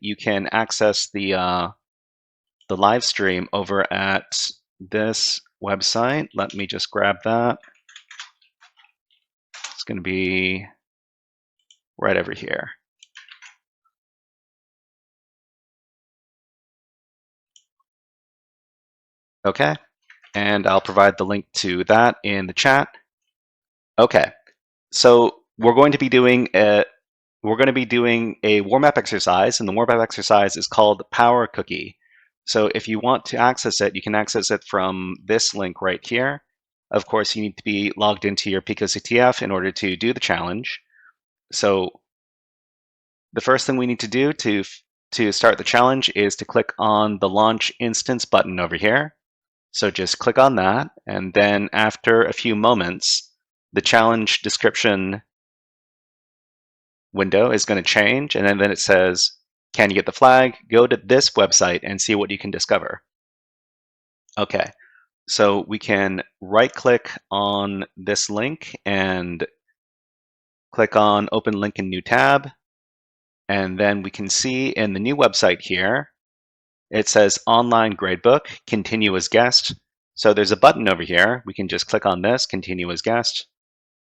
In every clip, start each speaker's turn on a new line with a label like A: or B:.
A: you can access the live stream over at this website. Let me just grab that. It's going to be right over here. Okay, and I'll provide the link to that in the chat. Okay, so we're going to be doing a warm-up exercise, and the warm-up exercise is called Power Cookie. So if you want to access it, you can access it from this link right here. Of course, you need to be logged into your PicoCTF in order to do the challenge. So the first thing we need to do to start the challenge is to click on the Launch Instance button over here. So just click on that, and then after a few moments, the challenge description window is going to change, and then it says, can you get the flag? Go to this website and see what you can discover. Okay, so we can right-click on this link and click on Open Link in New Tab, and then we can see in the new website here, it says Online Gradebook, Continue as Guest. So there's a button over here. We can just click on this, Continue as Guest.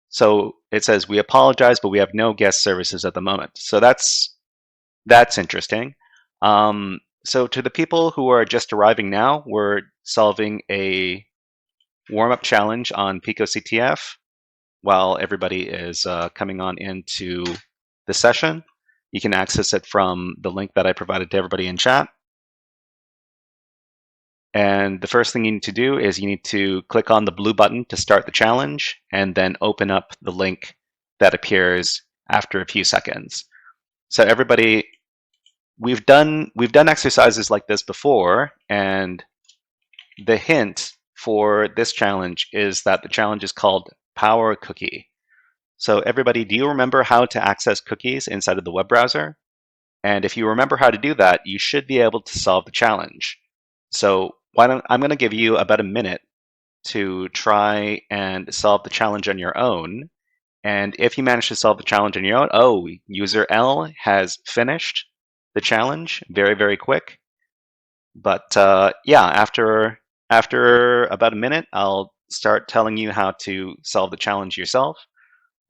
A: So it says, we apologize, but we have no guest services at the moment. So that's interesting. So to the people who are just arriving now, we're solving a warm-up challenge on PicoCTF while everybody is coming on into the session. You can access it from the link that I provided to everybody in chat. And the first thing you need to do is you need to click on the blue button to start the challenge, and then open up the link that appears after a few seconds. So everybody, we've done exercises like this before, and the hint for this challenge is that the challenge is called Power Cookie. So everybody, do you remember how to access cookies inside of the web browser? And if you remember how to do that, you should be able to solve the challenge. So I'm going to give you about a minute to try and solve the challenge on your own. And if you manage to solve the challenge on your own, oh, user L has finished the challenge very, very quick. But yeah, after about a minute, I'll start telling you how to solve the challenge yourself.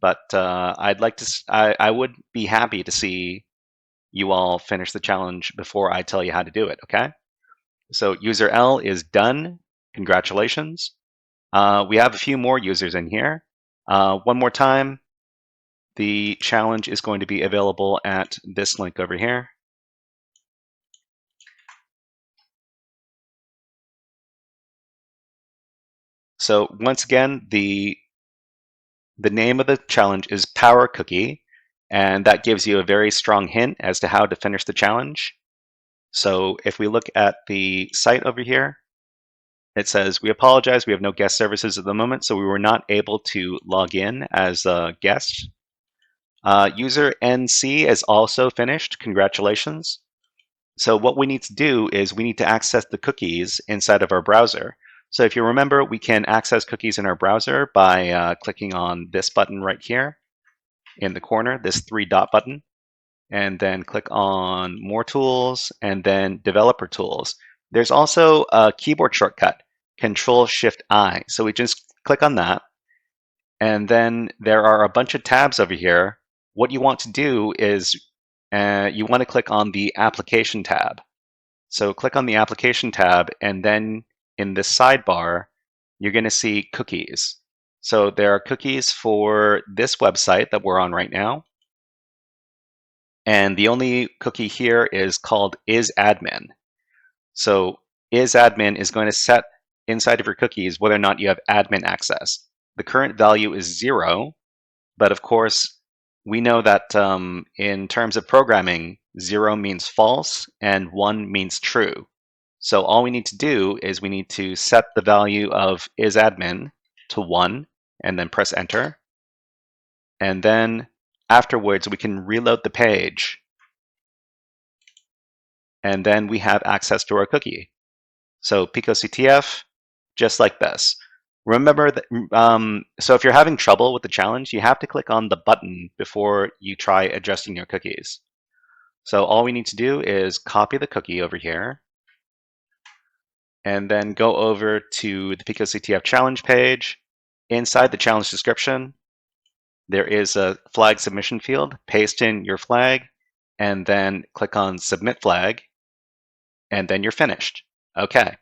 A: But I would be happy to see you all finish the challenge before I tell you how to do it, okay? So user L is done. Congratulations. We have a few more users in here. One more time, the challenge is going to be available at this link over here. So once again, the name of the challenge is Power Cookie, and that gives you a very strong hint as to how to finish the challenge. So if we look at the site over here, it says, we apologize, we have no guest services at the moment, so we were not able to log in as a guest. User NC is also finished. Congratulations. So what we need to do is we need to access the cookies inside of our browser. So if you remember, we can access cookies in our browser by clicking on this button right here in the corner, this 3-dot button, and then click on More Tools, and then Developer Tools. There's also a keyboard shortcut, Control-Shift-I. So we just click on that, and then there are a bunch of tabs over here. What you want to do is you want to click on the Application tab. So click on the Application tab, and then in this sidebar, you're going to see cookies. So there are cookies for this website that we're on right now. And the only cookie here is called isAdmin. So isAdmin is going to set inside of your cookies whether or not you have admin access. The current value is 0, but of course, we know that in terms of programming, 0 means false and 1 means true. So all we need to do is we need to set the value of isAdmin to 1 and then press enter. And then afterwards, we can reload the page. And then we have access to our cookie. So PicoCTF, just like this. Remember that, so if you're having trouble with the challenge, you have to click on the button before you try adjusting your cookies. So all we need to do is copy the cookie over here and then go over to the PicoCTF challenge page. Inside the challenge description, there is a flag submission field. Paste in your flag and then click on Submit Flag, and then you're finished. Okay.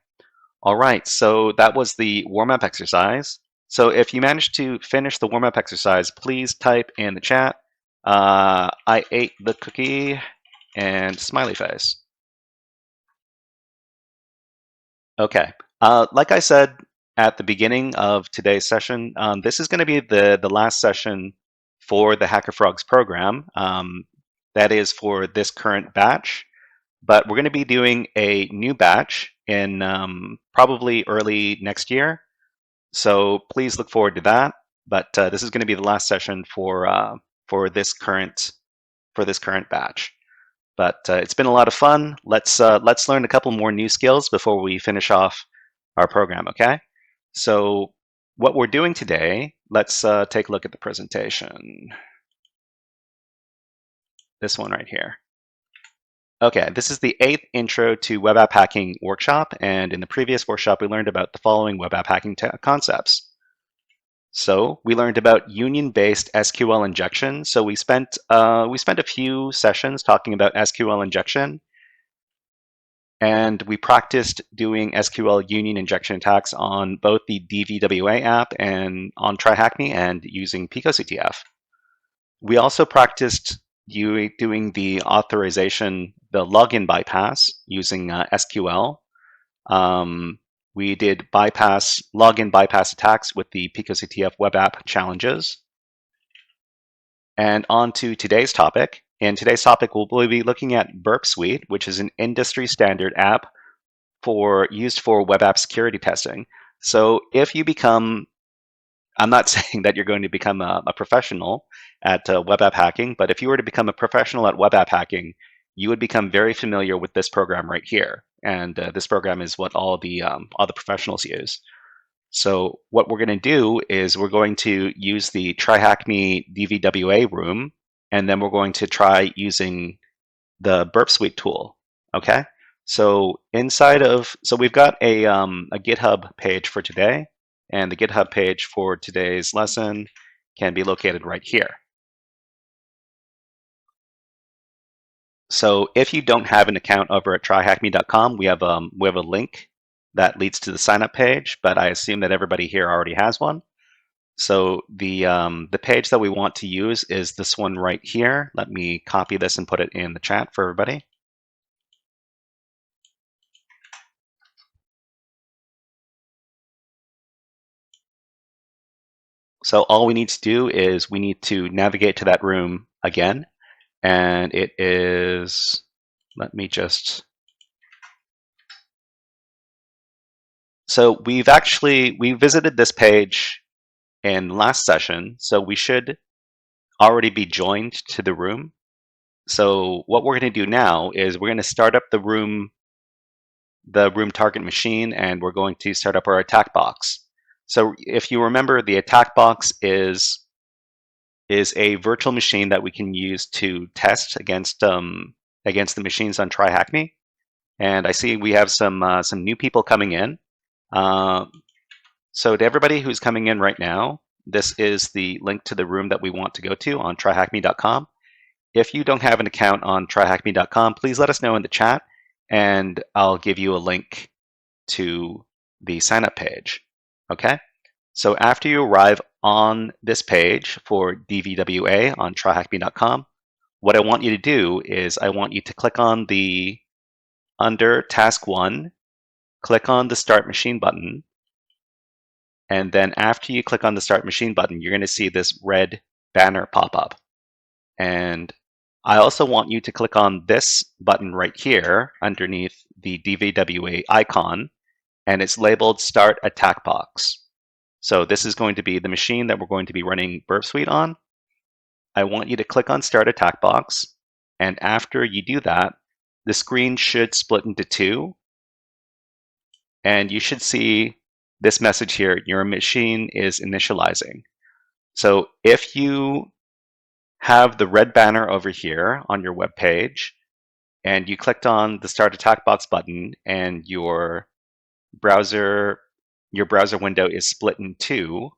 A: All right, so that was the warm-up exercise. So if you managed to finish the warm-up exercise, please type in the chat, I ate the cookie, and smiley face. Okay. Like I said at the beginning of today's session, this is going to be the last session for the Hacker Frogs program. That is for this current batch. But we're going to be doing a new batch in probably early next year. So please look forward to that. But this is going to be the last session for this current batch. But it's been a lot of fun. Let's learn a couple more new skills before we finish off our program. Okay. So what we're doing today, let's take a look at the presentation. This one right here. Okay, this is the 8th Intro to Web App Hacking workshop, and in the previous workshop we learned about the following web app hacking concepts. So we learned about union-based SQL injection. So we spent a few sessions talking about SQL injection, and we practiced doing SQL union injection attacks on both the DVWA app and on TryHackMe and using PicoCTF. We also practiced doing the authorization, the login bypass using SQL. We did login bypass attacks with the PicoCTF web app challenges. And on to today's topic. In today's topic, we'll be looking at Burp Suite, which is an industry standard app used for web app security testing. So if you become, I'm not saying that you're going to become a professional at web app hacking, but if you were to become a professional at web app hacking, you would become very familiar with this program right here. And this program is what all the professionals use. So what we're going to do is we're going to use the TryHackMe DVWA room, and then we're going to try using the Burp Suite tool. Okay. So we've got a GitHub page for today, and the GitHub page for today's lesson can be located right here. So if you don't have an account over at tryhackme.com, we have a link that leads to the sign up page, but I assume that everybody here already has one. So the page that we want to use is this one right here. Let me copy this and put it in the chat for everybody. So all we need to do is we need to navigate to that room again, and it is, let me just, so we visited this page in last session, so we should already be joined to the room. So what we're going to do now is we're going to start up the room target machine, and we're going to start up our attack box. So if you remember, the attack box is a virtual machine that we can use to test against the machines on TryHackMe. And I see we have some new people coming in. So to everybody who's coming in right now, this is the link to the room that we want to go to on tryhackme.com. If you don't have an account on tryhackme.com, please let us know in the chat, and I'll give you a link to the sign up page. Okay? So after you arrive on this page for DVWA on tryhackme.com, what I want you to do is I want you to click on under task 1, click on the start machine button. And then after you click on the start machine button, you're going to see this red banner pop up. And I also want you to click on this button right here underneath the DVWA icon, and it's labeled Start Attack Box. So this is going to be the machine that we're going to be running Burp Suite on. I want you to click on Start Attack Box, and after you do that, the screen should split into two, and you should see this message here, your machine is initializing. So if you have the red banner over here on your web page, and you clicked on the Start Attack Box button, and browser your browser window is split in two,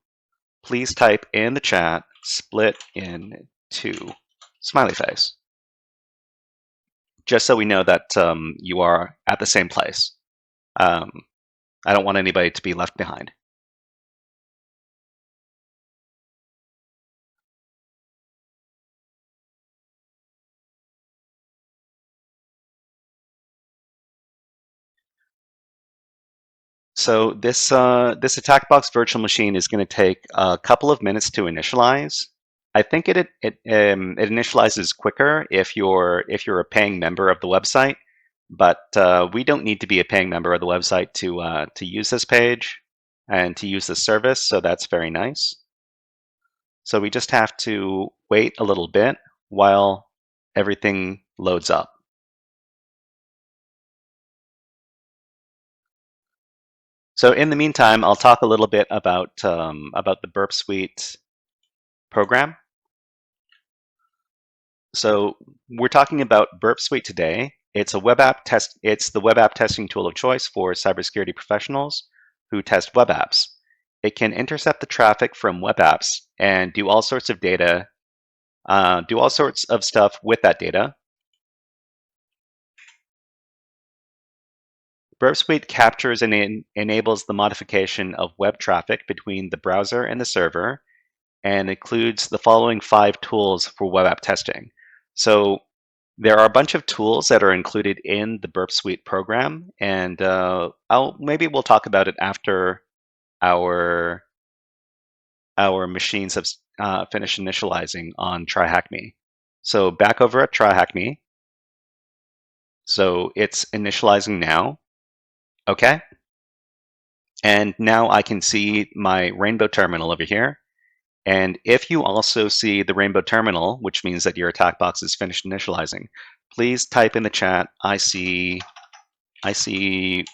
A: please type in the chat split in two smiley face, just so we know that you are at the same place. I don't want anybody to be left behind. So this attack box virtual machine is going to take a couple of minutes to initialize. I think it initializes quicker if you're a paying member of the website, but we don't need to be a paying member of the website to use this page and to use this service. So that's very nice. So we just have to wait a little bit while everything loads up. So in the meantime, I'll talk a little bit about the Burp Suite program. So we're talking about Burp Suite today. It's a web app test. It's the web app testing tool of choice for cybersecurity professionals who test web apps. It can intercept the traffic from web apps and do all sorts of stuff with that data. Burp Suite captures and enables the modification of web traffic between the browser and the server, and includes the following 5 tools for web app testing. So there are a bunch of tools that are included in the Burp Suite program, and maybe we'll talk about it after our machines have finished initializing on TryHackMe. So back over at TryHackMe. So it's initializing now. Okay. And now I can see my rainbow terminal over here. And if you also see the rainbow terminal, which means that your attack box is finished initializing, please type in the chat, I see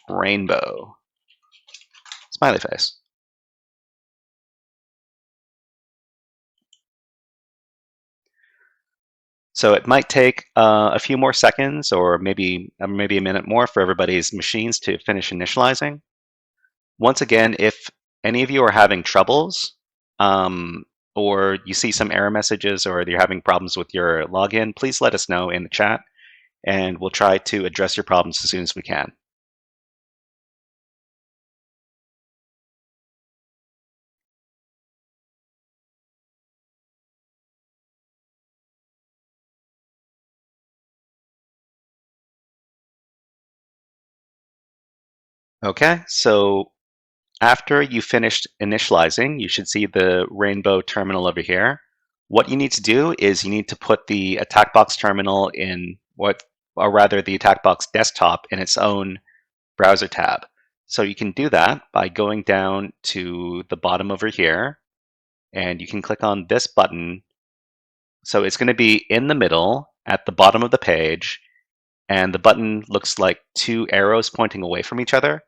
A: rainbow, smiley face. So it might take a few more seconds, or maybe a minute more for everybody's machines to finish initializing. Once again, if any of you are having troubles, or you see some error messages, or you're having problems with your login, please let us know in the chat, and we'll try to address your problems as soon as we can. Okay, so after you finished initializing, you should see the rainbow terminal over here. What you need to do is you need to put the attack box terminal in or rather the attack box desktop in its own browser tab. So you can do that by going down to the bottom over here, and you can click on this button. So it's going to be in the middle at the bottom of the page, and the button looks like 2 arrows pointing away from each other,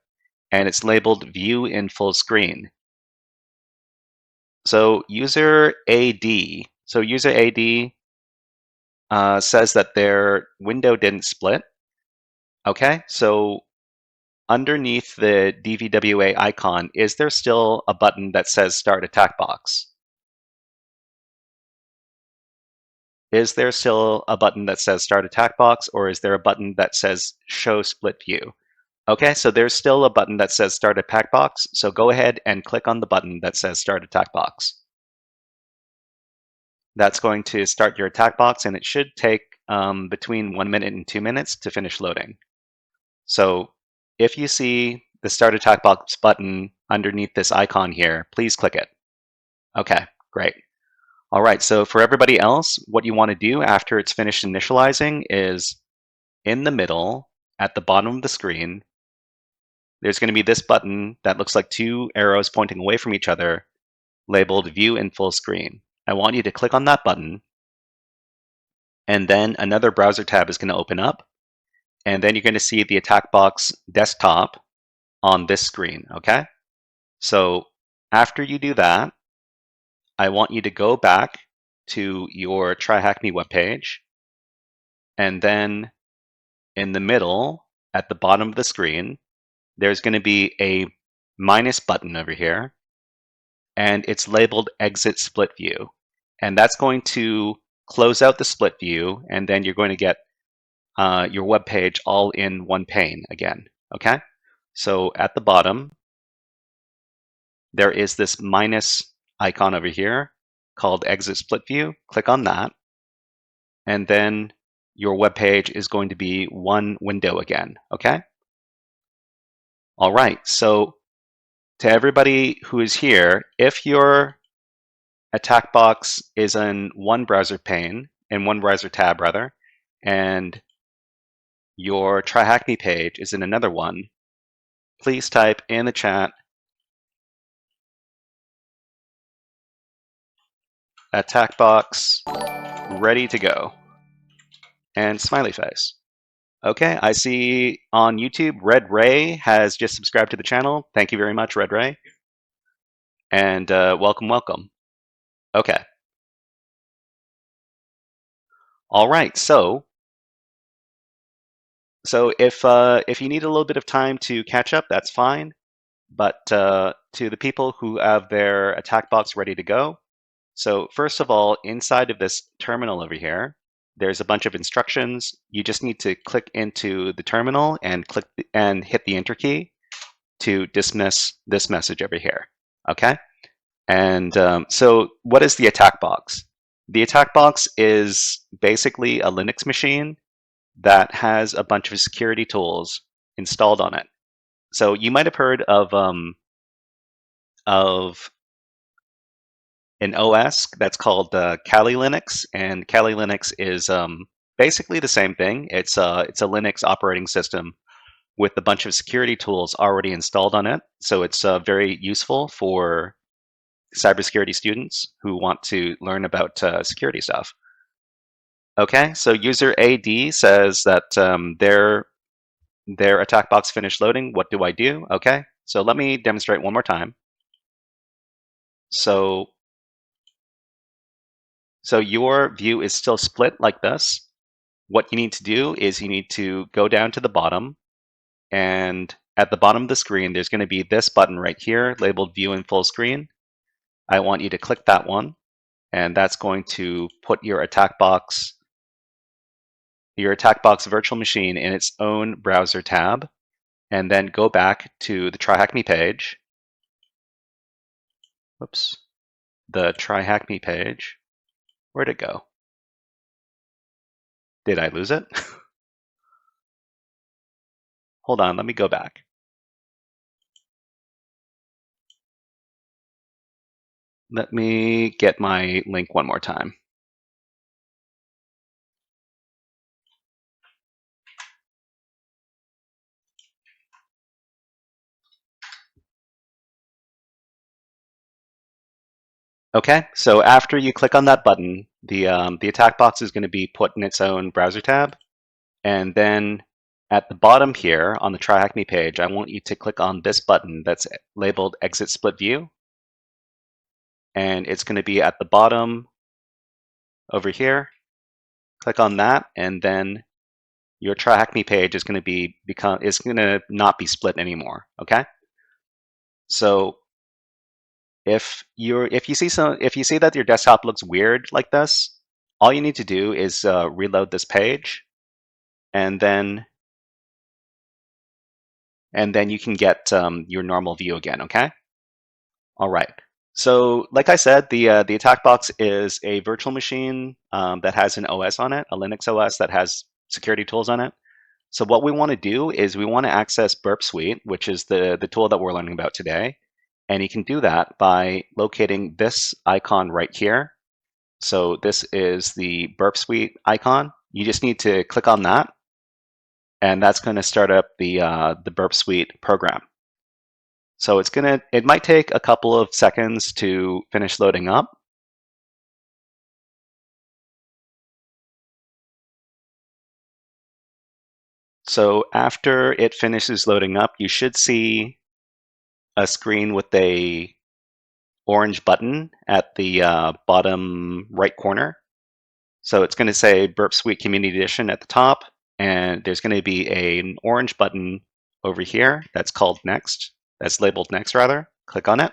A: and it's labeled View in Full Screen. So user AD says that their window didn't split. Okay, so underneath the DVWA icon, is there still a button that says Start Attack Box? Is there still a button that says Start Attack Box, or is there a button that says Show Split View? Okay, so there's still a button that says Start Attack Box, so go ahead and click on the button that says Start Attack Box. That's going to start your attack box, and it should take between 1 minute and 2 minutes to finish loading. So if you see the Start Attack Box button underneath this icon here, please click it. Okay, great. All right, so for everybody else, what you want to do after it's finished initializing is in the middle at the bottom of the screen, there's going to be this button that looks like 2 arrows pointing away from each other labeled View in Full Screen. I want you to click on that button, and then another browser tab is going to open up, and then you're going to see the attack box desktop on this screen, okay? So after you do that, I want you to go back to your TryHackMe webpage, and then in the middle, at the bottom of the screen, there's going to be a minus button over here, and it's labeled Exit Split View. And that's going to close out the split view, and then you're going to get your web page all in one pane again, okay? So at the bottom, there is this minus icon over here called Exit Split View. Click on that, and then your web page is going to be one window again, okay? All right, so to everybody who is here, if your attack box is in one browser pane, in one browser tab rather, and your Try Hack Me page is in another one, please type in the chat attack box ready to go and smiley face. Okay, I see on YouTube Red Ray has just subscribed to the channel. Thank you very much, Red Ray. And welcome, welcome. Okay. All right, so if you need a little bit of time to catch up, that's fine. But to the people who have their attack box ready to go, so first of all, inside of this terminal over here, there's a bunch of instructions. You just need to click into the terminal and hit the enter key to dismiss this message over here. Okay, and so what is the attack box? The attack box is basically a Linux machine that has a bunch of security tools installed on it. So you might have heard of an OS that's called Kali Linux, and Kali Linux is basically the same thing. It's a Linux operating system with a bunch of security tools already installed on it. So it's very useful for cybersecurity students who want to learn about security stuff. Okay, so user AD says that their attack box finished loading. What do I do? Okay, so let me demonstrate one more time. So your view is still split like this. What you need to do is you need to go down to the bottom, and at the bottom of the screen, there's going to be this button right here labeled View in Full Screen. I want you to click that one, and that's going to put your attack box virtual machine in its own browser tab, and then go back to the Try Hack Me page. Oops, the Try Hack Me page. Where'd it go? Did I lose it? Hold on, let me go back. Let me get my link one more time. Okay, so after you click on that button, the attack box is going to be put in its own browser tab. And then at the bottom here on the Try Hack Me page, I want you to click on this button that's labeled Exit Split View. And it's going to be at the bottom over here. Click on that, and then your Try Hack Me page is going to not be split anymore. Okay. So if you see that your desktop looks weird like this, all you need to do is reload this page, and then you can get your normal view again. Okay. All right. So, like I said, the attack box is a virtual machine that has an OS on it, a Linux OS that has security tools on it. So what we want to do is we want to access Burp Suite, which is the tool that we're learning about today. And you can do that by locating this icon right here. So this is the Burp Suite icon. You just need to click on that, and that's going to start up the Burp Suite program. So it might take a couple of seconds to finish loading up. So after it finishes loading up, you should see a screen with a orange button at the bottom right corner. So it's going to say Burp Suite Community Edition at the top, and there's going to be an orange button over here that's called Next. That's labeled Next, rather. Click on it.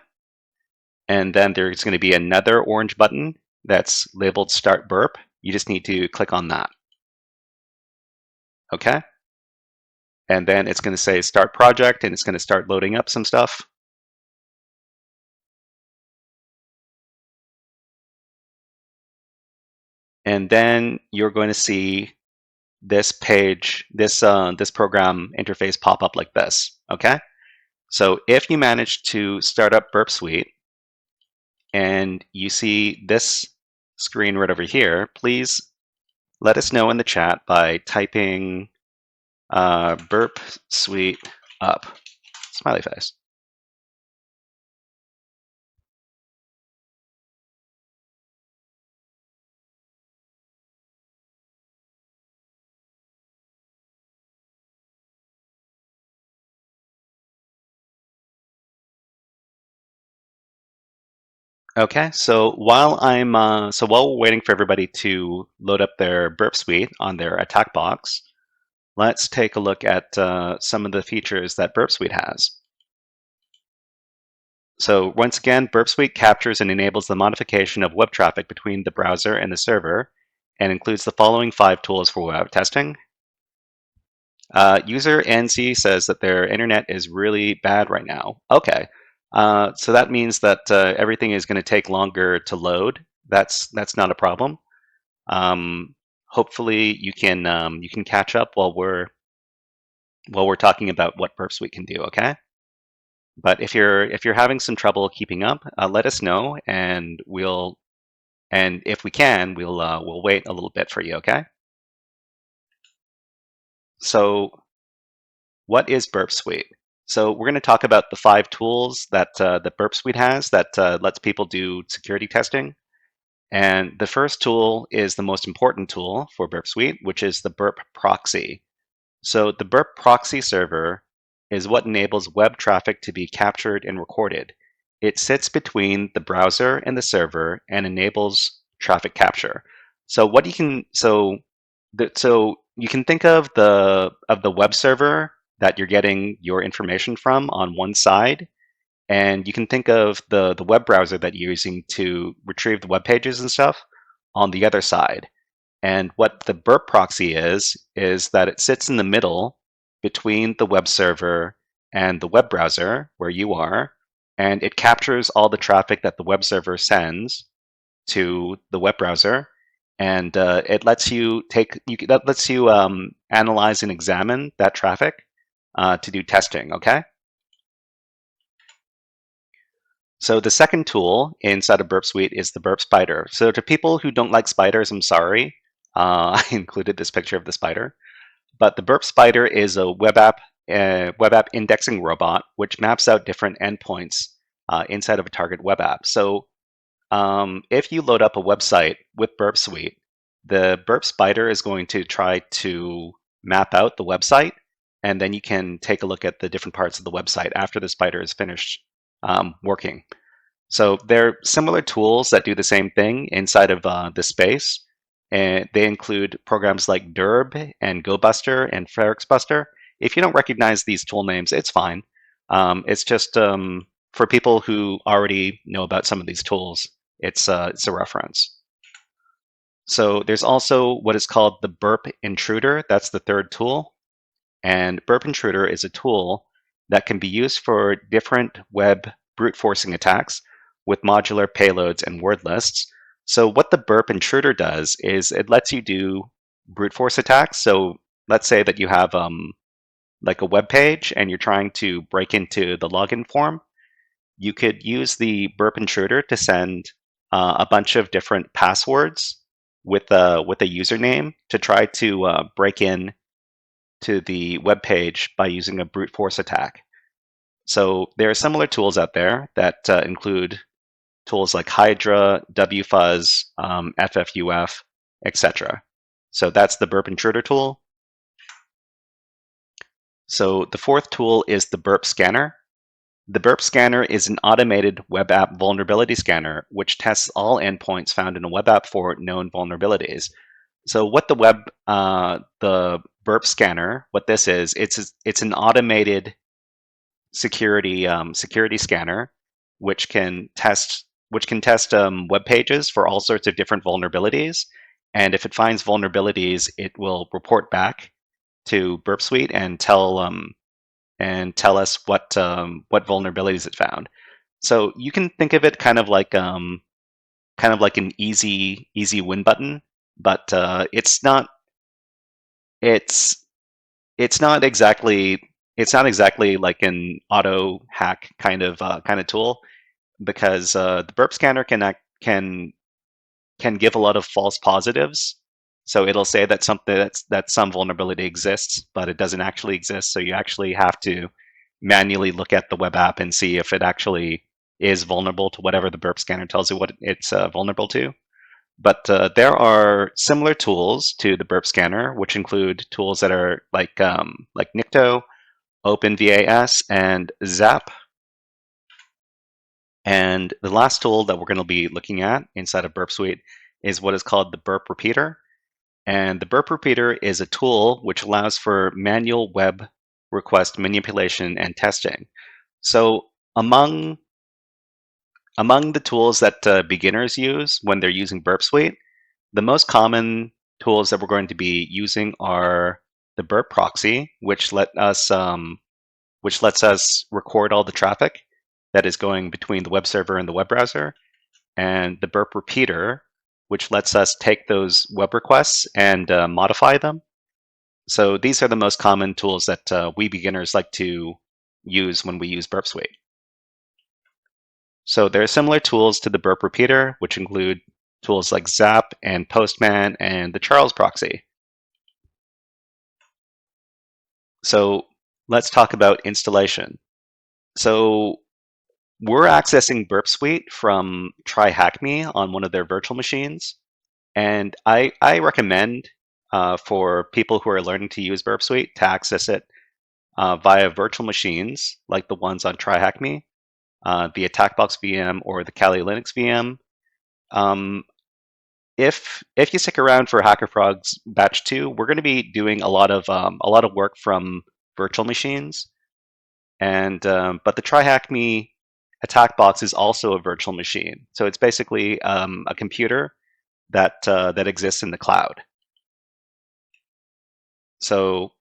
A: And then there's going to be another orange button that's labeled Start Burp. You just need to click on that. Okay? And then it's going to say Start Project, and it's going to start loading up some stuff. And then you're going to see this page, this program interface pop up like this. Okay? So if you manage to start up Burp Suite, and you see this screen right over here, please let us know in the chat by typing Burp Suite up, smiley face. Okay, so while we're waiting for everybody to load up their Burp Suite on their attack box, let's take a look at some of the features that Burp Suite has. So once again, Burp Suite captures and enables the modification of web traffic between the browser and the server, and includes the following 5 tools for web testing. User NC says that their internet is really bad right now. Okay, so that means that everything is going to take longer to load. That's not a problem. Hopefully, you can catch up while we're talking about what Burp Suite can do. Okay, but if you're having some trouble keeping up, let us know, and if we can, we'll wait a little bit for you. Okay. So what is Burp Suite? So we're going to talk about the 5 tools that Burp Suite has that lets people do security testing. And the first tool is the most important tool for Burp Suite, which is the Burp Proxy. So the Burp Proxy server is what enables web traffic to be captured and recorded. It sits between the browser and the server and enables traffic capture. So what you can you can think of the web server that you're getting your information from on one side, and you can think of the web browser that you're using to retrieve the web pages and stuff on the other side. And what the Burp proxy is that it sits in the middle between the web server and the web browser where you are, and it captures all the traffic that the web server sends to the web browser, and it lets you analyze and examine that traffic to do testing. Okay. So the second tool inside of Burp Suite is the Burp Spider. So to people who don't like spiders, I'm sorry. I included this picture of the spider. But the Burp Spider is a web app indexing robot which maps out different endpoints inside of a target web app. So if you load up a website with Burp Suite, the Burp Spider is going to try to map out the website, and then you can take a look at the different parts of the website after the spider is finished working. So they're similar tools that do the same thing inside of the space. And they include programs like Derb and GoBuster and FerrixBuster. If you don't recognize these tool names, it's fine. It's just for people who already know about some of these tools, it's a reference. So there's also what is called the Burp Intruder. That's the third tool. And Burp Intruder is a tool that can be used for different web brute forcing attacks with modular payloads and word lists. So what the Burp Intruder does is it lets you do brute force attacks. So let's say that you have like a web page and you're trying to break into the login form. You could use the Burp Intruder to send a bunch of different passwords with a username to try to break in to the web page by using a brute force attack. So there are similar tools out there that include tools like Hydra, WFuzz, FFUF, etc. So that's the Burp Intruder tool. So the fourth tool is the Burp Scanner. The Burp Scanner is an automated web app vulnerability scanner which tests all endpoints found in a web app for known vulnerabilities. So what the burp scanner, what this is, it's an automated security scanner, which can test web pages for all sorts of different vulnerabilities. And if it finds vulnerabilities, it will report back to Burp Suite and tell us what vulnerabilities it found. So you can think of it kind of like an easy win button, but it's it's not exactly it's not exactly like an auto hack kind of tool, because the burp scanner can give a lot of false positives. So it'll say that some vulnerability exists, but it doesn't actually exist. So you actually have to manually look at the web app and see if it actually is vulnerable to whatever the burp scanner tells you what it's vulnerable to. But there are similar tools to the burp scanner, which include tools that are like Nikto, OpenVAS, and Zap. And the last tool that we're going to be looking at inside of Burp Suite is what is called the Burp Repeater. And the Burp Repeater is a tool which allows for manual web request manipulation and testing. So among the tools that beginners use when they're using Burp Suite, the most common tools that we're going to be using are the Burp Proxy, which lets us record all the traffic that is going between the web server and the web browser, and the Burp Repeater, which lets us take those web requests and modify them. So these are the most common tools that we beginners like to use when we use Burp Suite. So there are similar tools to the Burp Repeater, which include tools like Zap and Postman and the Charles proxy. So let's talk about installation. So we're accessing Burp Suite from TryHackMe on one of their virtual machines. And I recommend for people who are learning to use Burp Suite to access it via virtual machines like the ones on TryHackMe, the Attackbox VM or the Kali Linux VM. Um, if you stick around for HackerFrog's batch 2, we're going to be doing a lot of work from virtual machines, and but the TryHackMe Attackbox is also a virtual machine, so it's basically a computer that exists in the cloud. So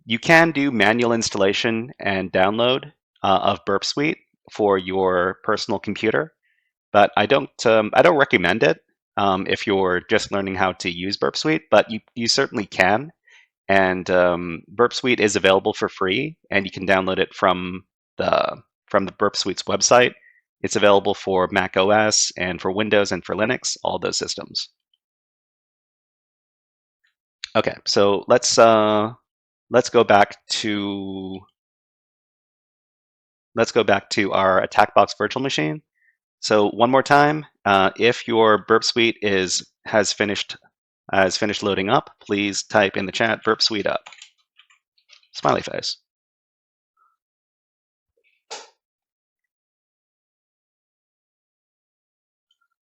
A: you can do manual installation and download of Burp Suite for your personal computer, but I don't recommend it if you're just learning how to use Burp Suite. But you certainly can, and Burp Suite is available for free, and you can download it from the Burp Suite's website. It's available for Mac OS and for Windows and for Linux, all those systems. Okay, so let's go back to our Attackbox virtual machine. So one more time, if your Burp Suite has finished loading up, please type in the chat Burp Suite up. Smiley face.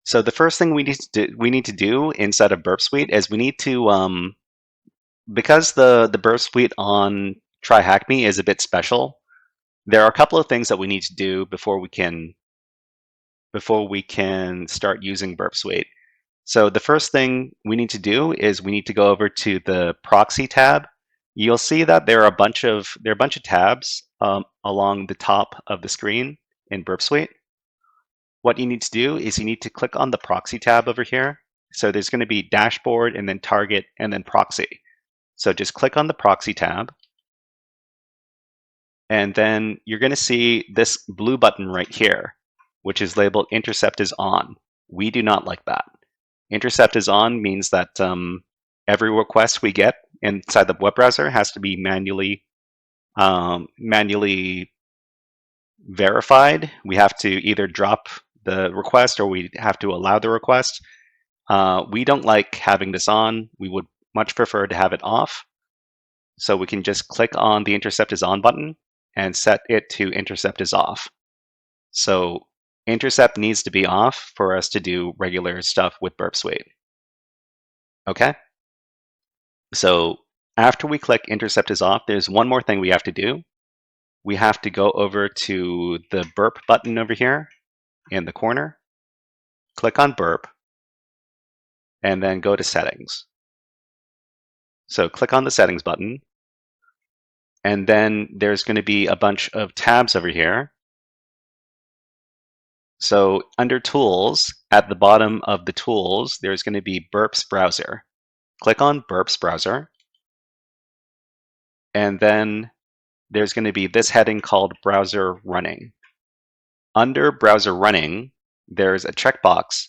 A: So the first thing we need to do inside of Burp Suite is we need to because the Burp Suite on TryHackMe is a bit special. There are a couple of things that we need to do before we can start using Burp Suite. So the first thing we need to do is we need to go over to the proxy tab. You'll see that there are a bunch of tabs along the top of the screen in Burp Suite. What you need to do is you need to click on the proxy tab over here. So there's going to be dashboard and then target and then proxy. So just click on the proxy tab. And then you're going to see this blue button right here, which is labeled intercept is on. We do not like that. Intercept is on means that every request we get inside the web browser has to be manually verified. We have to either drop the request or we have to allow the request. We don't like having this on. We would much prefer to have it off. So we can just click on the intercept is on button and set it to intercept is off. So intercept needs to be off for us to do regular stuff with Burp Suite. Okay, so after we click intercept is off, there's one more thing we have to do. We have to go over to the burp button over here in the corner, click on burp, and then go to settings. So click on the settings button, and then there's going to be a bunch of tabs over here. So under tools, at the bottom of the tools, there's going to be burps browser. Click on burps browser, and then there's going to be this heading called browser running. Under browser running, there's a checkbox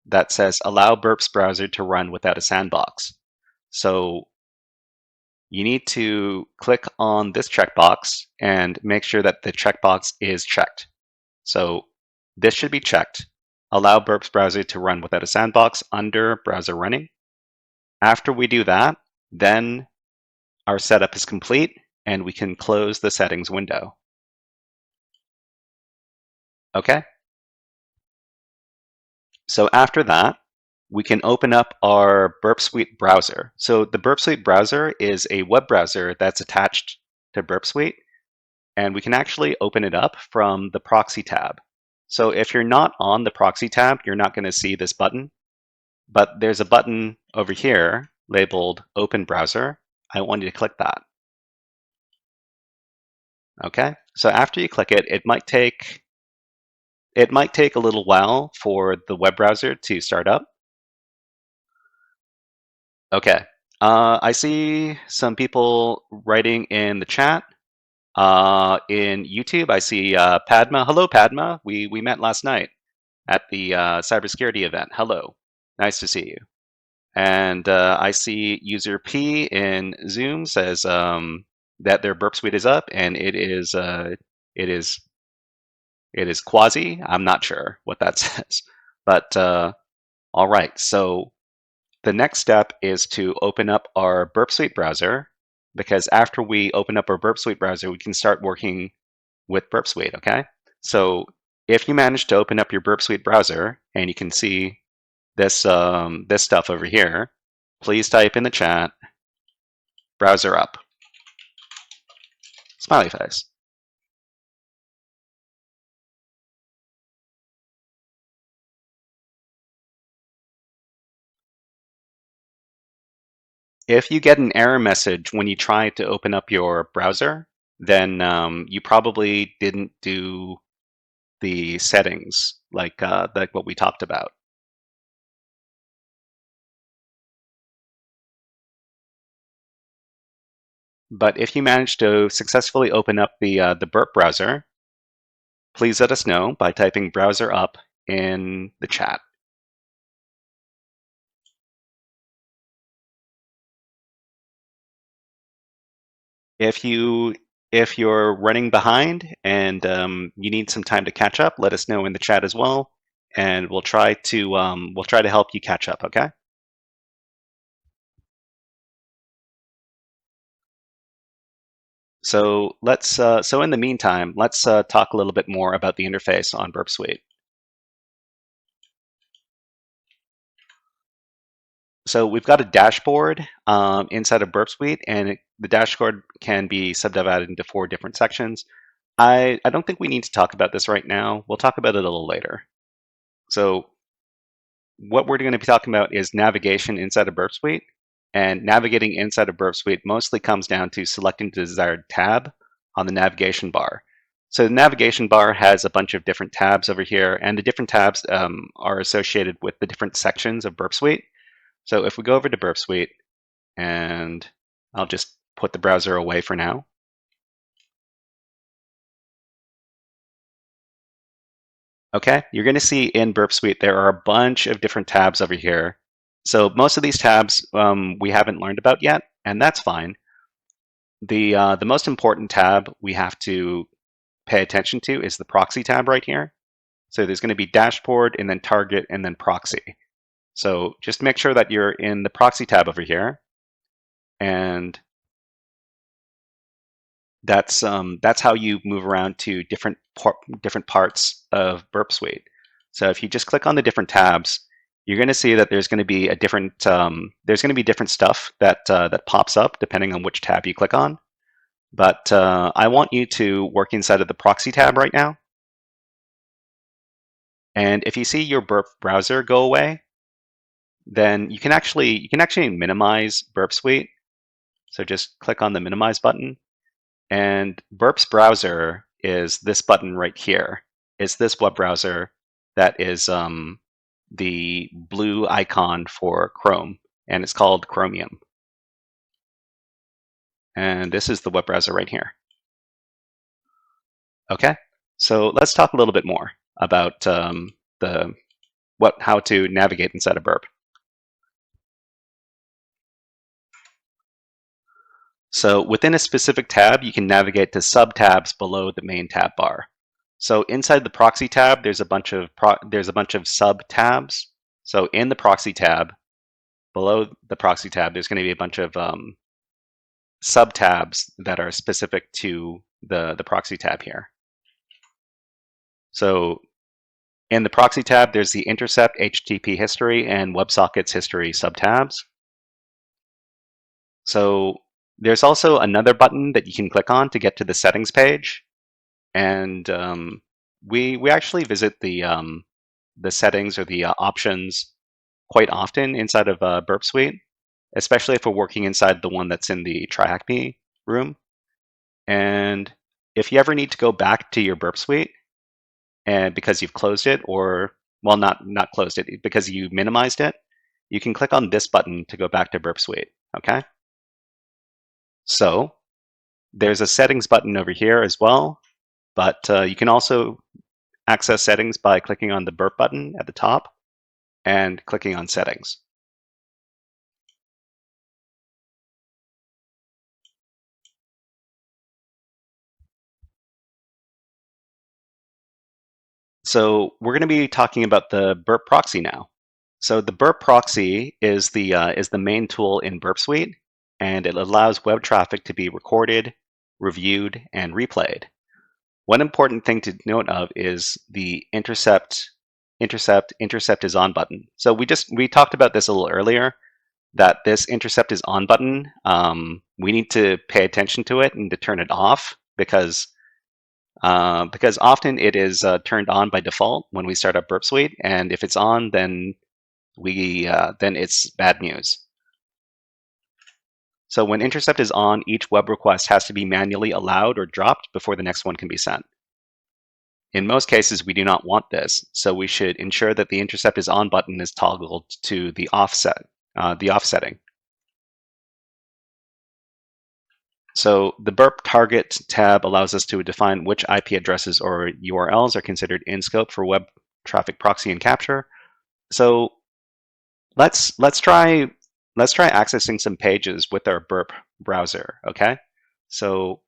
A: that says allow burps browser to run without a sandbox. So you need to click on this checkbox and make sure that the checkbox is checked. So this should be checked. Allow burps browser to run without a sandbox under browser running. After we do that, then our setup is complete and we can close the settings window. Okay? So after that, we can open up our Burp Suite browser. So the Burp Suite browser is a web browser that's attached to Burp Suite, and we can actually open it up from the proxy tab. So if you're not on the proxy tab, you're not going to see this button, but there's a button over here labeled Open Browser. I want you to click that. Okay, so after you click it, it might take a little while for the web browser to start up. Okay. I see some people writing in the chat. In YouTube, I see Padma. Hello, Padma. We met last night at the cybersecurity event. Hello. Nice to see you. And I see user P in Zoom says that their burp suite is up, and it is quasi. I'm not sure what that says, but all right. So the next step is to open up our Burp Suite browser, because after we open up our Burp Suite browser, we can start working with Burp Suite, okay? So if you manage to open up your Burp Suite browser and you can see this, this stuff over here, please type in the chat, browser up, smiley face. If you get an error message when you try to open up your browser, then you probably didn't do the settings like what we talked about. But if you manage to successfully open up the Burp browser, please let us know by typing browser up in the chat. If you're running behind and you need some time to catch up, let us know in the chat as well, and we'll try to help you catch up. Okay. So so in the meantime, let's talk a little bit more about the interface on Burp Suite. So we've got a dashboard inside of Burp Suite, and the dashboard can be subdivided into 4 different sections. I don't think we need to talk about this right now. We'll talk about it a little later. So what we're going to be talking about is navigation inside of Burp Suite. And navigating inside of Burp Suite mostly comes down to selecting the desired tab on the navigation bar. So the navigation bar has a bunch of different tabs over here, and the different tabs are associated with the different sections of Burp Suite. So if we go over to Burp Suite, and I'll just put the browser away for now. Okay, you're going to see in Burp Suite there are a bunch of different tabs over here. So most of these tabs we haven't learned about yet, and that's fine. The most important tab we have to pay attention to is the proxy tab right here. So there's going to be dashboard and then target and then proxy. So just make sure that you're in the proxy tab over here, and that's how you move around to different parts of Burp Suite. So if you just click on the different tabs, you're going to see that there's going to be different stuff that pops up depending on which tab you click on. But I want you to work inside of the proxy tab right now. And if you see your Burp browser go away, then you can actually minimize Burp Suite. So just click on the minimize button. And Burp's browser is this button right here. It's this web browser that is the blue icon for Chrome, and it's called Chromium. And this is the web browser right here. Okay, so let's talk a little bit more about how to navigate inside of Burp. So within a specific tab, you can navigate to sub-tabs below the main tab bar. So inside the proxy tab, there's a bunch of sub-tabs. So in the proxy tab, below the proxy tab, there's going to be a bunch of sub-tabs that are specific to the proxy tab here. So in the proxy tab, there's the intercept, HTTP history, and WebSockets history sub-tabs. So there's also another button that you can click on to get to the settings page. And we actually visit the settings or the options quite often inside of Burp Suite, especially if we're working inside the one that's in the Try Hack Me room. And if you ever need to go back to your Burp Suite, and because you've closed it, or well, not closed it, because you minimized it, you can click on this button to go back to Burp Suite. Okay. So there's a settings button over here as well, but you can also access settings by clicking on the Burp button at the top and clicking on settings. So we're going to be talking about the Burp proxy now. So the Burp proxy is the main tool in Burp Suite, and it allows web traffic to be recorded, reviewed, and replayed. One important thing to note of is the intercept is on button. So we talked about this a little earlier, that this intercept is on button. We need to pay attention to it and to turn it off because often it is turned on by default when we start up Burp Suite, and if it's on, then then it's bad news. So when intercept is on, each web request has to be manually allowed or dropped before the next one can be sent. In most cases, we do not want this, so we should ensure that the intercept is on button is toggled to the offsetting. So the Burp target tab allows us to define which IP addresses or URLs are considered in scope for web traffic proxy and capture. So let's try accessing some pages with our Burp browser. Okay, so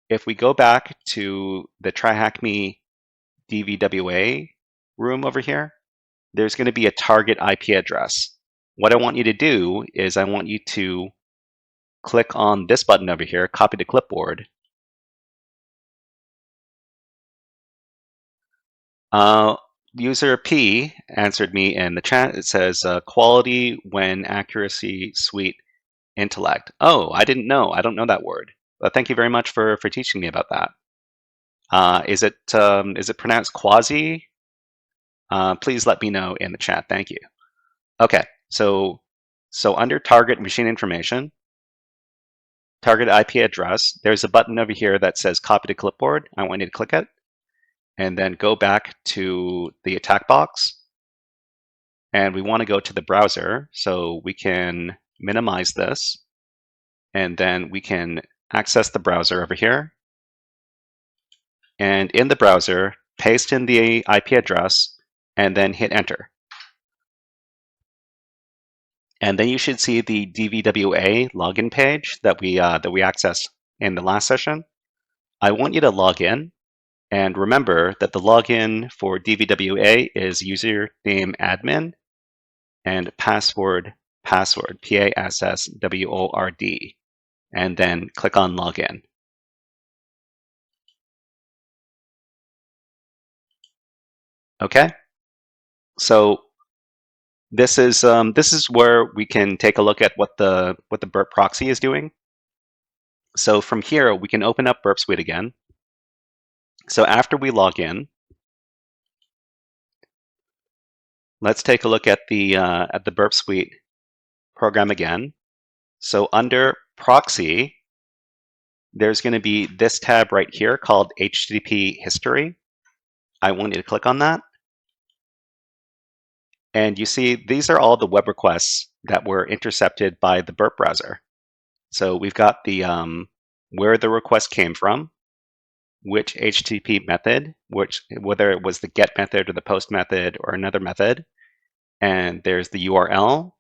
A: if we go back to the Try Hack Me DVWA room over here, there's going to be a target IP address. What I want you to do is I want you to click on this button over here, copy to clipboard. User P answered me in the chat. It says quality when accuracy suite intellect. Oh, I didn't know. I don't know that word. Thank you very much for teaching me about that. Is it pronounced quasi? Please let me know in the chat. Thank you. Okay, so under target machine information, target IP address, there's a button over here that says copy to clipboard. I want you to click it and then go back to the attack box. And we want to go to the browser, so we can minimize this and then we can access the browser over here. And in the browser, paste in the IP address and then hit enter. And then you should see the DVWA login page that we accessed in the last session. I want you to log in, and remember that the login for DVWA is username admin and password PASSWORD, and then click on login. Okay, so This is where we can take a look at what the burp proxy is doing. So from here, we can open up Burp Suite again. So after we log in, let's take a look at the Burp Suite program again. So under proxy, there's going to be this tab right here called HTTP history. I want you to click on that. And you see these are all the web requests that were intercepted by the Burp browser. So we've got the where the request came from, which HTTP method, whether it was the GET method or the POST method or another method. And there's the URL,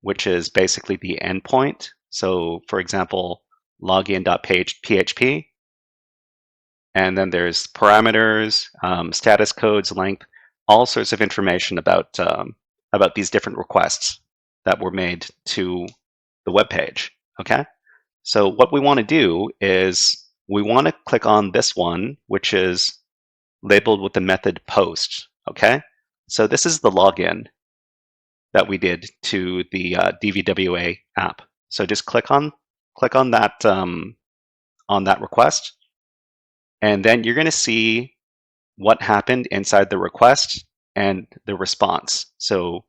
A: which is basically the endpoint. So for example, login.php. And then there's parameters, status codes, length, all sorts of information about these different requests that were made to the web page. Okay, so what we want to do is we want to click on this one, which is labeled with the method post. Okay, so this is the login that we did to the DVWA app. So just click on that request, and then you're going to see what happened inside the request and the response. So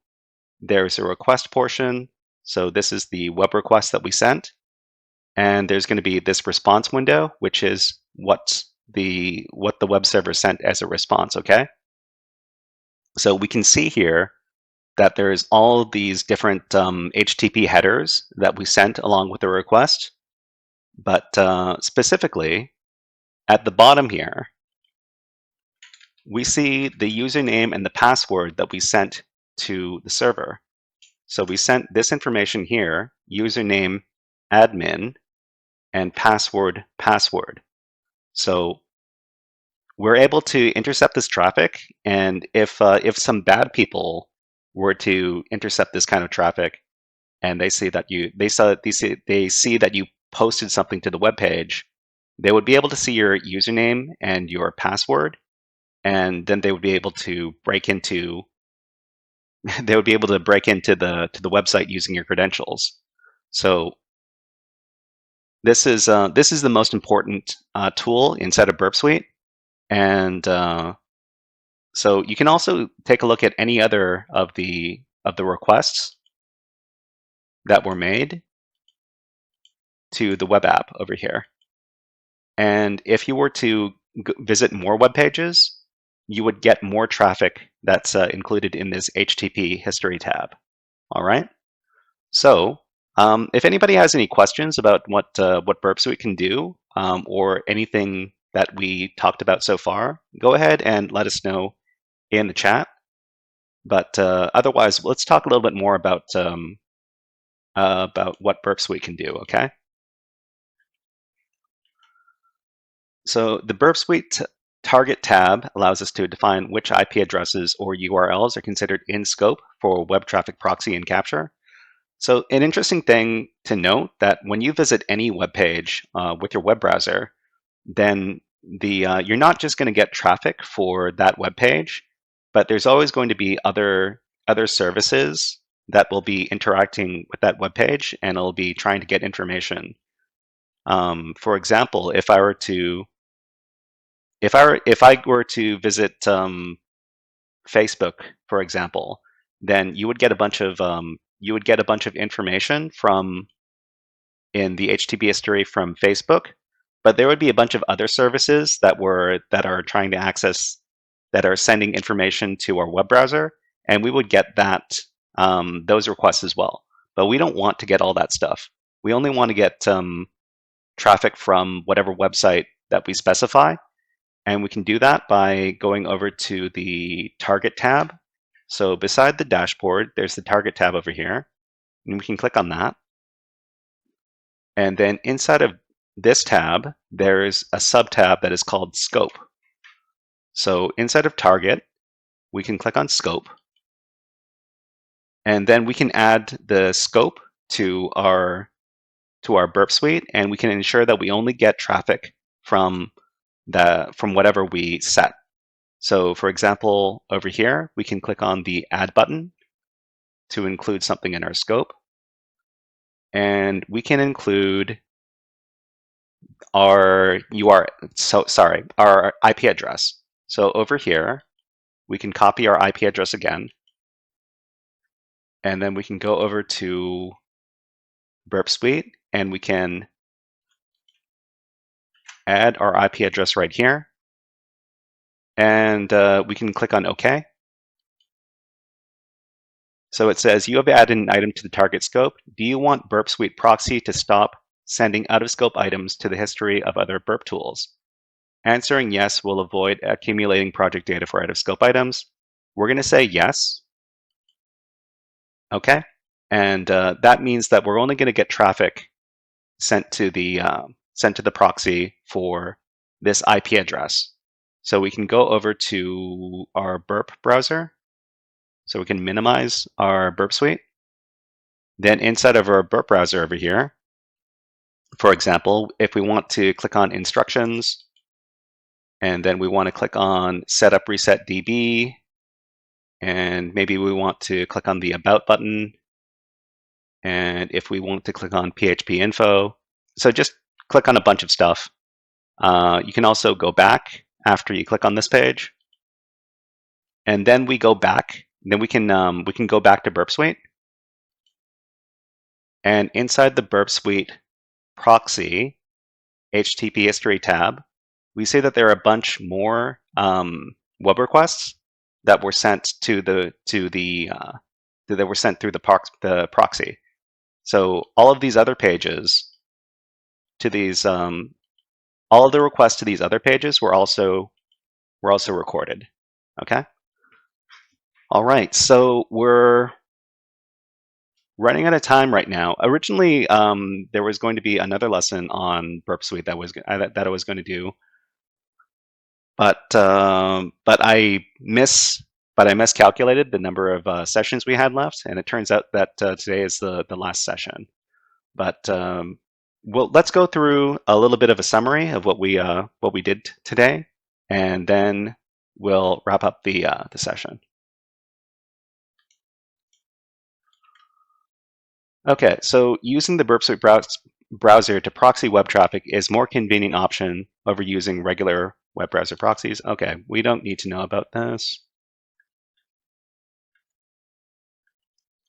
A: there's a request portion. So this is the web request that we sent. And there's going to be this response window, which is what the web server sent as a response, okay? So we can see here that there's all these different HTTP headers that we sent along with the request. But specifically, at the bottom here, we see the username and the password that we sent to the server. So we sent this information here, username admin and password password. So we're able to intercept this traffic, and if some bad people were to intercept this kind of traffic, and they see that you posted something to the web page, they would be able to see your username and your password, and then they would be able to break into the website using your credentials. So this is the most important tool inside of Burp Suite, and so you can also take a look at any other of the requests that were made to the web app over here. And if you were to visit more web pages, you would get more traffic that's included in this HTTP history tab. All right. So if anybody has any questions about what Burp Suite can do, or anything that we talked about so far, go ahead and let us know in the chat. But otherwise, let's talk a little bit more about what Burp Suite can do. Okay. So the Burp Suite target tab allows us to define which IP addresses or URLs are considered in scope for web traffic proxy and capture. So an interesting thing to note that when you visit any web page with your web browser, then you're not just going to get traffic for that web page, but there's always going to be other services that will be interacting with that web page, and it'll be trying to get information. For example, if I were to visit Facebook, for example, then you would get a bunch of information from in the HTTP history from Facebook, but there would be a bunch of other services that are trying to access, that are sending information to our web browser, and we would get those requests as well. But we don't want to get all that stuff. We only want to get traffic from whatever website that we specify. And we can do that by going over to the Target tab. So beside the dashboard, there's the Target tab over here. And we can click on that. And then inside of this tab, there's a sub-tab that is called Scope. So inside of Target, we can click on Scope. And then we can add the scope to our Burp Suite, and we can ensure that we only get traffic from whatever we set. So for example, over here, we can click on the Add button to include something in our scope. And we can include our our IP address. So over here, we can copy our IP address again, and then we can go over to Burp Suite, and we can add our IP address right here, and we can click on OK. So it says, you have added an item to the target scope. Do you want Burp Suite proxy to stop sending out-of-scope items to the history of other burp tools? Answering yes will avoid accumulating project data for out-of-scope items. We're going to say yes. Okay. And that means that we're only going to get traffic sent to the proxy for this IP address. So we can go over to our burp browser. So we can minimize our Burp Suite. Then inside of our burp browser over here, for example, if we want to click on instructions, and then we want to click on setup reset DB, and maybe we want to click on the about button, and if we want to click on PHP info, so just click on a bunch of stuff. You can also go back after you click on this page, and then we go back. Then we can go back to Burp Suite, and inside the Burp Suite proxy HTTP history tab, we see that there are a bunch more web requests that were sent that were sent through the proxy. So all of these other pages to these all of the requests to these other pages were also recorded. Okay. All right. So we're running out of time right now. Originally, there was going to be another lesson on Burp Suite that I was going to do, but I miscalculated the number of sessions we had left, and it turns out that today is the last session. But well, let's go through a little bit of a summary of what we did today, and then we'll wrap up the session. Okay, so using the Burp Suite browser to proxy web traffic is a more convenient option over using regular web browser proxies. Okay, we don't need to know about this.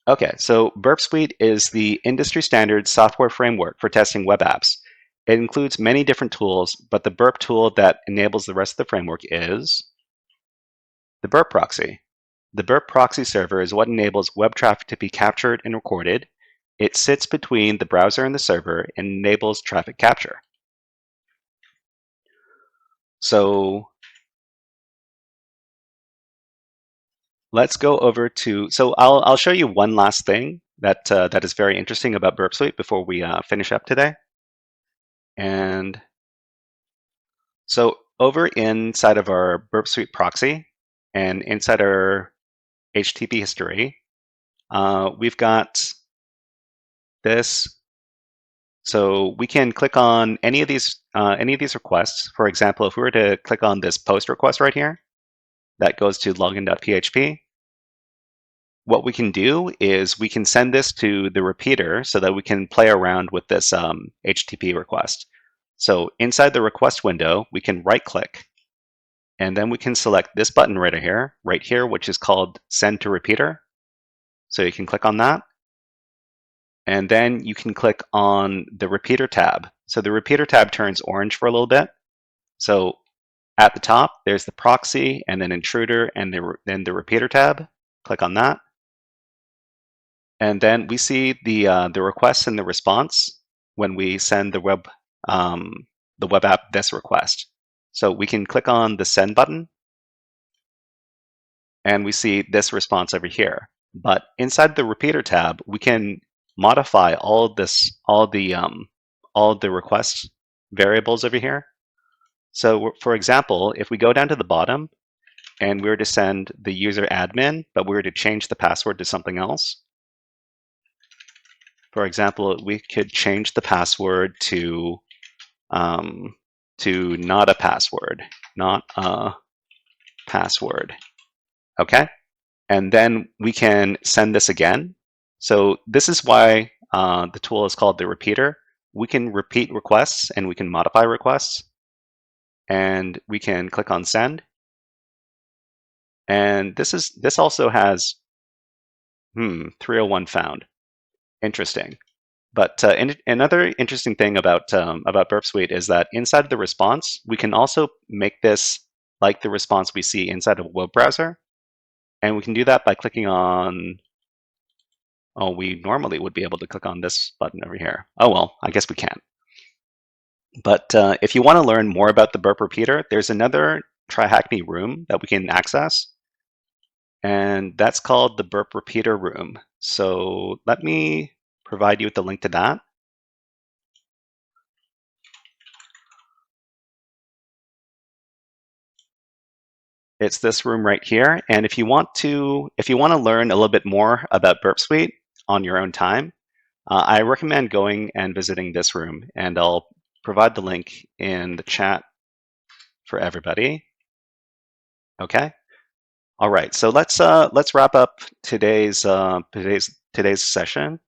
A: Okay, so Burp Suite is the industry standard software framework for testing web apps. It includes many different tools, but the Burp tool that enables the rest of the framework is the Burp proxy. The Burp proxy server is what enables web traffic to be captured and recorded. It sits between the browser and the server and enables traffic capture. So let's go over to, so I'll show you one last thing that is very interesting about Burp Suite before we finish up today. And so over inside of our Burp Suite proxy and inside our HTTP history, we've got this. So we can click on any of these requests. For example, if we were to click on this post request right here, that goes to login.php. What we can do is we can send this to the repeater so that we can play around with this HTTP request. So inside the request window, we can right click, and then we can select this button right here, which is called send to repeater. So you can click on that. And then you can click on the repeater tab. So the repeater tab turns orange for a little bit. So at the top, there's the proxy and then intruder and then the repeater tab. Click on that. And then we see the request and the response when we send the web app this request. So we can click on the send button, and we see this response over here. But inside the repeater tab, we can modify all the request variables over here. So for example, if we go down to the bottom and we were to send the user admin, but we were to change the password to something else. For example, we could change the password to not a password, not a password. Okay. and then we can send this again. So this is why the tool is called the repeater. We can repeat requests and we can modify requests, and we can click on send. And this also has 301 found. Interesting. But another interesting thing about Burp Suite is that inside of the response, we can also make this like the response we see inside of a web browser. And we can do that by clicking on, oh, we normally would be able to click on this button over here. Oh, well, I guess we can't. But if you want to learn more about the Burp Repeater, there's another Try Hack Me room that we can access. And that's called the Burp Repeater room. So let me provide you with the link to that. It's this room right here. And if you want to learn a little bit more about Burp Suite on your own time, I recommend going and visiting this room, and I'll provide the link in the chat for everybody. Okay. All right. So let's wrap up today's session,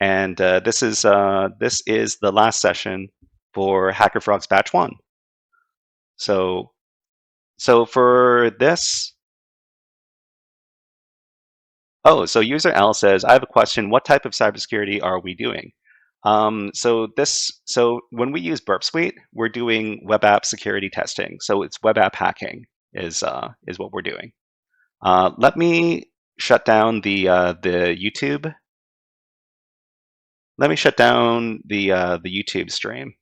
A: and this is the last session for Hacker Frogs Batch 1. So for this. Oh, so user L says, I have a question. What type of cybersecurity are we doing? So when we use Burp Suite, we're doing web app security testing. So it's web app hacking is what we're doing. Let me shut down the YouTube. Let me shut down the YouTube stream.